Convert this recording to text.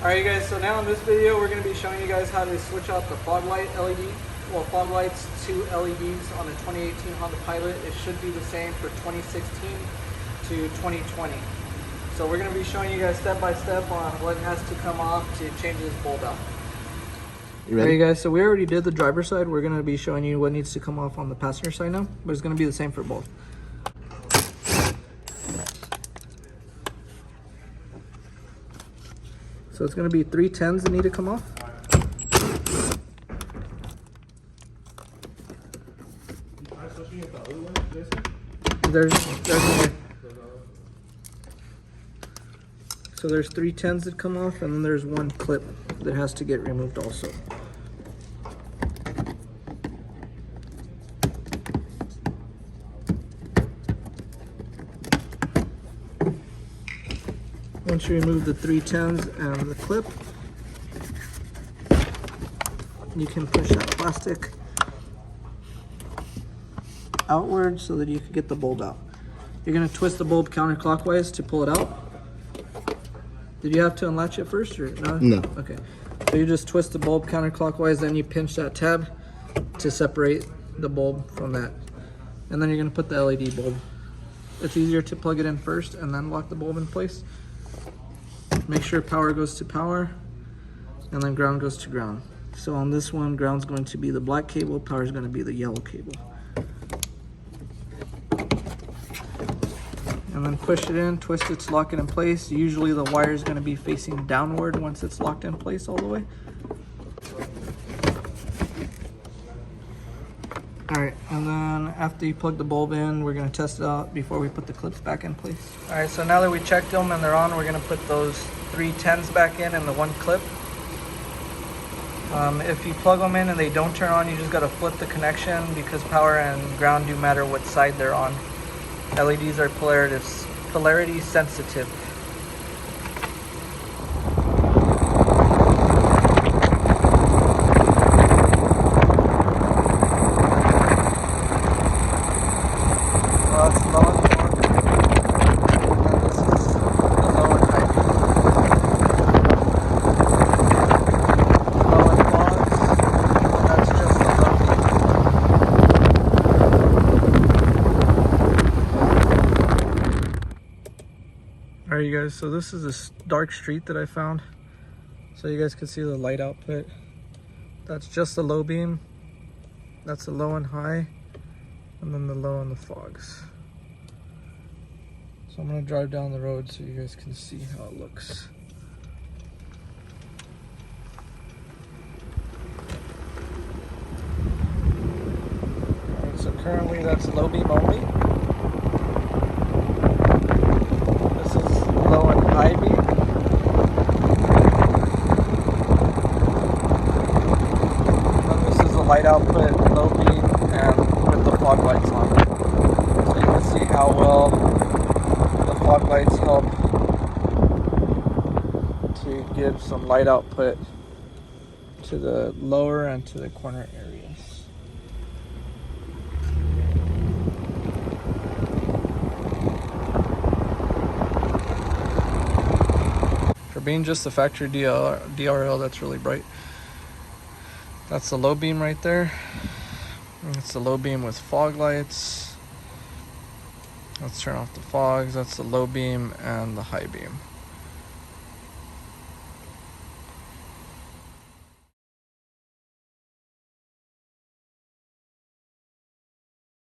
Alright guys, so now in this video we're going to be showing you guys how to switch out the fog light LED, well fog lights to LEDs on a 2018 Honda Pilot. It should be the same for 2016 to 2020. So we're going to be showing you guys step by step on what has to come off to change this bulb out. You ready? Alright guys, so we already did the driver's side. We're going to be showing you what needs to come off on the passenger side now, but it's going to be the same for both. So it's going to be 3 10s that need to come off. So there's 3 10s that come off, and then there's one clip that has to get removed also. Once you remove the 3 10s and the clip, you can push that plastic outward so that you can get the bulb out. You're going to twist the bulb counterclockwise to pull it out. Did you have to unlatch it first or no? No. Okay. So you just twist the bulb counterclockwise, then you pinch that tab to separate the bulb from that. And then you're going to put the LED bulb. It's easier to plug it in first and then lock the bulb in place. Make sure power goes to power and then ground goes to ground. So on this one, ground's going to be the black cable, power is going to be the yellow cable. And then push it in, twist it to lock it in place. Usually the wire is going to be facing downward once it's locked in place all the way. Alright, and then after you plug the bulb in, we're going to test it out before we put the clips back in place. Alright, so now that we checked them and they're on, we're going to put those 3 10s back in and the one clip. If you plug them in and they don't turn on, you just got to flip the connection because power and ground do matter what side they're on. LEDs are polarity sensitive. Alright you guys, so this is this dark street that I found. So you guys can see the light output. That's just the low beam. That's the low and high. And then the low and the fogs. So I'm going to drive down the road so you guys can see how it looks. Alright, so currently that's low beam only. Low and high beam. And this is the light output, low beam, and with the fog lights on. So you can see how well the fog lights help to give some light output to the lower and to the corner areas. Being just the factory DRL, that's really bright. That's the low beam right there. It's the low beam with fog lights. Let's turn off the fogs. That's the low beam and the high beam.